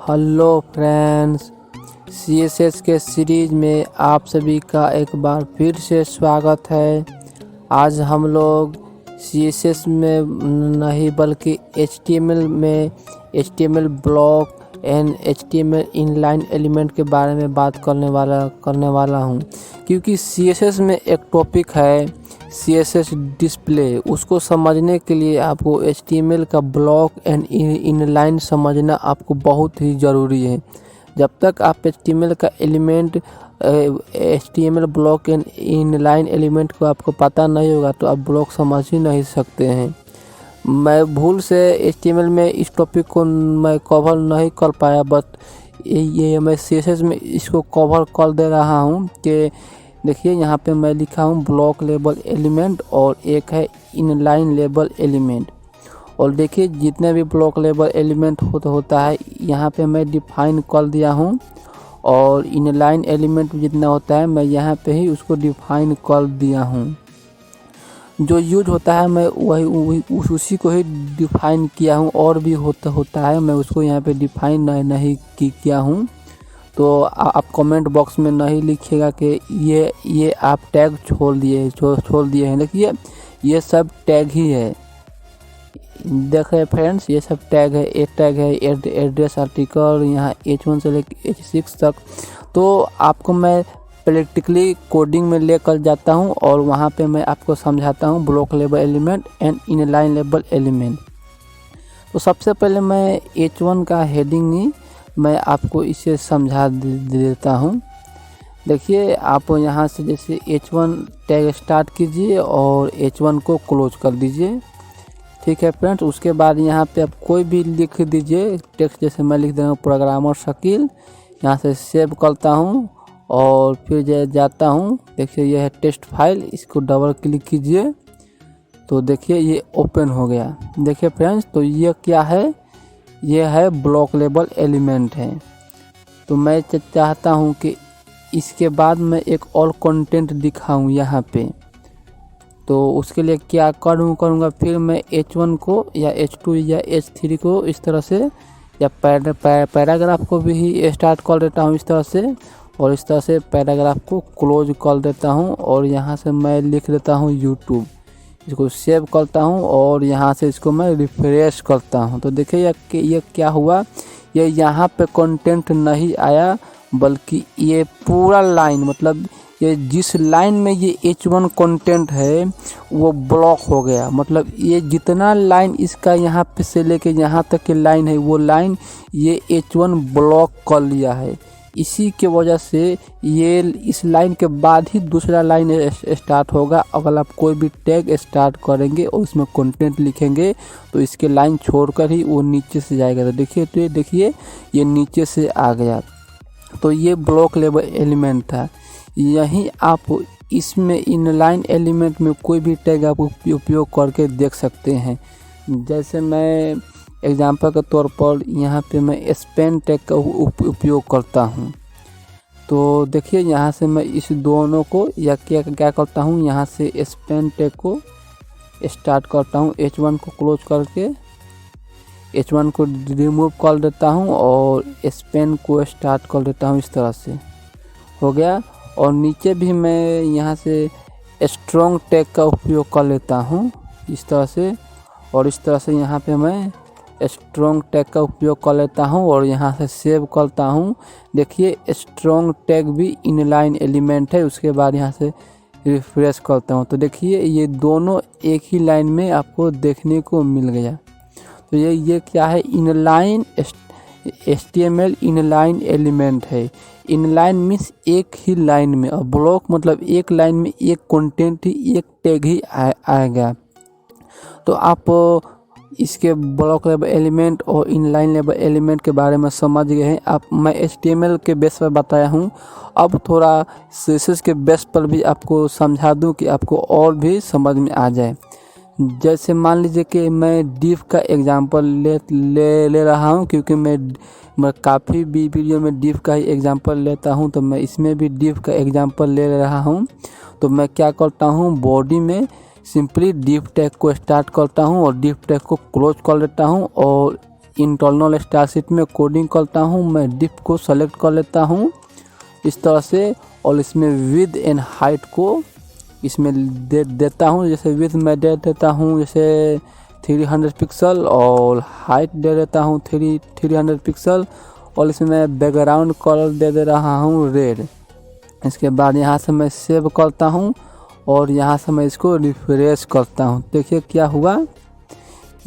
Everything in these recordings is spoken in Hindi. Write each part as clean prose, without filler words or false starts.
हेलो फ्रेंड्स, सीएसएस के सीरीज में आप सभी का एक बार फिर से स्वागत है। आज हम लोग सीएसएस में नहीं बल्कि एचटीएमएल में HTML block and HTML inline element के बारे में बात करने वाला हूं, क्योंकि सीएसएस में एक टॉपिक है सीएसएस डिस्प्ले। उसको समझने के लिए आपको एचटीएमएल का ब्लॉक एंड इनलाइन समझना आपको बहुत ही ज़रूरी है। जब तक आप एचटीएमएल का element HTML block and inline element को आपको पता नहीं होगा तो आप ब्लॉक समझ ही नहीं सकते हैं। मैं भूल से एचटीएमएल में इस टॉपिक को मैं कवर नहीं कर पाया, बट ये मैं सीएसएस में इसको कवर कर दे रहा हूँ। कि देखिए यहाँ पे मैं लिखा हूँ ब्लॉक लेबल एलिमेंट और एक है इनलाइन लेबल एलिमेंट। और देखिए जितने भी ब्लॉक लेबल एलिमेंट होता है यहाँ पे मैं डिफाइन कर दिया हूँ, और इनलाइन एलिमेंट जितना होता है मैं यहाँ पे ही उसको डिफाइन कर दिया हूँ। जो यूज होता है मैं वही उसी को ही डिफाइन किया हूँ, और भी होता है मैं उसको यहाँ पे डिफाइन नहीं किया हूँ। तो आप कमेंट बॉक्स में नहीं लिखिएगा कि ये आप टैग छोड़ दिए हैं। देखिए ये सब टैग ही है। देखें फ्रेंड्स, ये सब टैग है। एक टैग है एड्रेस आर्टिकल, यहाँ H1 से लेकर H6 तक। तो आपको मैं प्रैक्टिकली कोडिंग में लेकर जाता हूँ और वहाँ पे मैं आपको समझाता हूँ block label element and inline label element. तो सबसे पहले मैं H1 का हेडिंग ही मैं आपको इसे समझा देता हूँ। देखिए आप यहाँ से जैसे H1 टैग स्टार्ट कीजिए और H1 को क्लोज कर दीजिए। ठीक है फ्रेंड्स, उसके बाद यहाँ पे आप कोई भी लिख दीजिए टेक्स्ट। जैसे मैं लिख दे रहा हूँ programmershakil। यहाँ से सेव करता हूँ और फिर जाता हूँ। देखिए यह है टेस्ट फाइल, इसको डबल क्लिक कीजिए तो देखिए ये ओपन हो गया। देखिए फ्रेंड्स, तो ये क्या है, ये है ब्लॉक लेबल एलिमेंट है। तो मैं चाहता हूँ कि इसके बाद मैं एक और कंटेंट दिखाऊँ यहाँ पे। तो उसके लिए क्या करूँगा, फिर मैं H1 को या H2 या H3 को इस तरह से, या पैराग्राफ को भी स्टार्ट कर देता हूँ इस तरह से, और इस तरह से पैराग्राफ को क्लोज कर देता हूँ। और यहाँ से मैं लिख देता हूँ यूट्यूब। इसको सेव करता हूँ और यहाँ से इसको मैं रिफ्रेश करता हूँ। तो देखिए ये क्या हुआ, ये यहाँ पे कंटेंट नहीं आया, बल्कि ये पूरा लाइन, मतलब ये जिस लाइन में ये H1 कंटेंट है वो ब्लॉक हो गया। मतलब ये जितना लाइन इसका यहाँ पे से लेके यहाँ तक की लाइन है, वो लाइन ये H1 ब्लॉक कर लिया है। इसी के वजह से ये इस लाइन के बाद ही दूसरा लाइन स्टार्ट होगा। अगर आप कोई भी टैग स्टार्ट करेंगे और उसमें कंटेंट लिखेंगे तो इसके लाइन छोड़कर ही वो नीचे से जाएगा। तो देखिए ये नीचे से आ गया। तो ये ब्लॉक लेबल एलिमेंट था। यहीं आप इसमें इनलाइन एलिमेंट में कोई भी टैग आप उपयोग करके देख सकते हैं। जैसे मैं एग्जांपल के तौर पर यहाँ पे मैं स्पेन टैग का उपयोग करता हूँ। तो देखिए यहाँ से मैं इस दोनों को या क्या करता हूँ, यहाँ से स्पेन टैग को स्टार्ट करता हूँ। H1 को क्लोज करके H1 को रिमूव कर देता हूँ और स्पेन को स्टार्ट कर देता हूँ। इस तरह से हो गया। और नीचे भी मैं यहाँ से स्ट्रॉन्ग टैग का उपयोग कर लेता हूँ इस तरह से, और इस तरह से यहाँ पे मैं स्ट्रॉन्ग टैग का उपयोग कर लेता हूँ और यहाँ से सेव करता हूँ। देखिए स्ट्रॉन्ग टैग भी इनलाइन एलिमेंट है। उसके बाद यहाँ से रिफ्रेश करता हूँ तो देखिए ये दोनों एक ही लाइन में आपको देखने को मिल गया। तो ये क्या है, इनलाइन HTML इनलाइन एलिमेंट है। इनलाइन मीन्स एक ही लाइन में, और ब्लॉक मतलब एक लाइन में एक कंटेंट ही, एक टैग ही आएगा। तो आप इसके ब्लॉक लेबल एलिमेंट और इनलाइन लेबल एलिमेंट के बारे में समझ गए हैं। मैं HTML के बेस पर बताया हूँ, अब थोड़ा CSS के बेस पर भी आपको समझा दूँ कि आपको और भी समझ में आ जाए। जैसे मान लीजिए कि मैं डिफ का एग्जांपल ले रहा हूँ, क्योंकि मैं काफ़ी भी वीडियो में डिफ का ही एग्जांपल लेता हूँ, तो मैं इसमें भी डिफ का एग्जांपल ले रहा हूँ। तो मैं क्या करता हूँ, बॉडी में सिंपली डिफ टैग को स्टार्ट करता हूँ और डिफ टैग को क्लोज कर लेता हूँ और इंटरनल स्टारशीट में कोडिंग करता हूँ। मैं डिफ को सेलेक्ट कर लेता हूँ इस तरह से, और इसमें विड्थ एंड हाइट को इसमें देता हूँ। जैसे विड्थ मैं दे देता हूँ जैसे 300 पिक्सल और हाइट दे देता हूँ 300 पिक्सल, और इसमें मैं बैकग्राउंड कलर दे रहा हूँ रेड। इसके बाद यहाँ से मैं सेव करता हूँ और यहाँ से मैं इसको रिफ्रेश करता हूँ। देखिए क्या हुआ,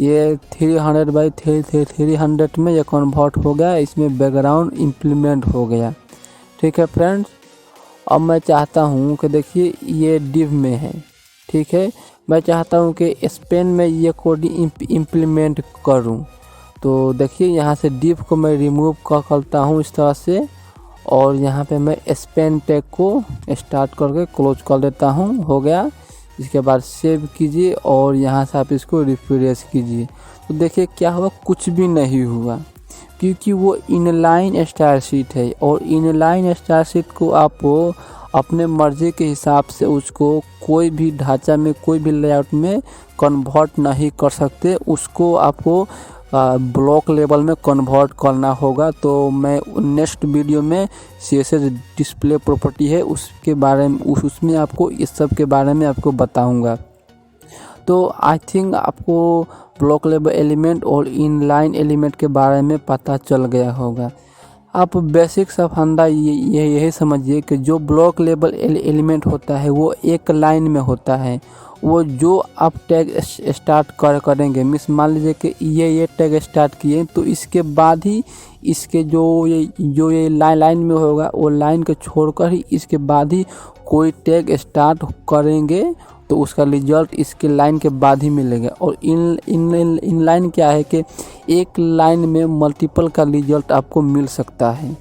ये 300 में ये कन्वर्ट हो गया, इसमें बैकग्राउंड इम्प्लीमेंट हो गया। ठीक है फ्रेंड्स, अब मैं चाहता हूँ कि देखिए ये डिव में है, ठीक है, मैं चाहता हूँ कि स्पेन में ये कोडिंग इम्प्लीमेंट करूँ। तो देखिए यहाँ से डिव को मैं रिमूव करता हूँ इस तरह से, और यहाँ पे मैं स्पेन टैग को स्टार्ट करके क्लोज कर देता हूँ। हो गया। इसके बाद सेव कीजिए और यहाँ से आप इसको रिफ्रेश कीजिए। तो देखिए क्या हुआ, कुछ भी नहीं हुआ, क्योंकि वो इनलाइन स्टारशीट है, और इनलाइन स्टारशीट को आप अपने मर्जी के हिसाब से उसको कोई भी ढांचा में, कोई भी लेआउट में कन्वर्ट नहीं कर सकते। उसको आपको ब्लॉक लेवल में कन्वर्ट करना होगा। तो मैं नेक्स्ट वीडियो में CSS डिस्प्ले प्रॉपर्टी है उसके बारे में, उसमें आपको इस सब के बारे में आपको बताऊंगा। तो आई थिंक आपको ब्लॉक लेवल एलिमेंट और इनलाइन एलिमेंट के बारे में पता चल गया होगा। आप बेसिक सा फंडा यही समझिए कि जो ब्लॉक लेवल एलिमेंट होता है वो एक लाइन में होता है। वो जो आप टैग स्टार्ट करेंगे, मिस मान लीजिए कि ये टैग स्टार्ट किए, तो इसके बाद ही इसके जो ये लाइन में होगा, वो लाइन को छोड़कर ही इसके बाद ही कोई टैग स्टार्ट करेंगे तो उसका रिजल्ट इसके लाइन के बाद ही मिलेगा। और इन लाइन क्या है कि एक लाइन में मल्टीपल का रिजल्ट आपको मिल सकता है।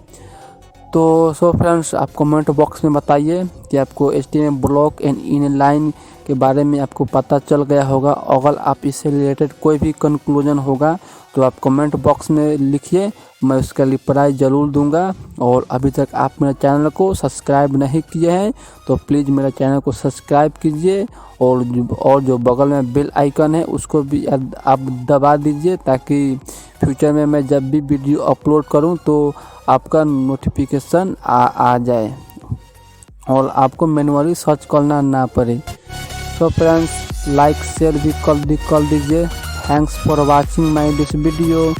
तो सो फ्रेंड्स, आप कमेंट बॉक्स में बताइए कि आपको HTML ब्लॉक एंड इनलाइन के बारे में आपको पता चल गया होगा। अगर आप इससे रिलेटेड कोई भी कंक्लूजन होगा तो आप कमेंट बॉक्स में लिखिए, मैं उसका रिप्लाई ज़रूर दूंगा। और अभी तक आप मेरे चैनल को सब्सक्राइब नहीं किए हैं तो प्लीज़ मेरे चैनल को सब्सक्राइब कीजिए, और जो बगल में बेल आइकन है उसको भी आप दबा दीजिए, ताकि फ्यूचर में मैं जब भी वीडियो अपलोड करूं तो आपका नोटिफिकेशन आ जाए और आपको मैन्युअली सर्च करना ना पड़े। सो फ्रेंड्स, लाइक शेयर भी कर दीजिए। Thanks for watching my this video.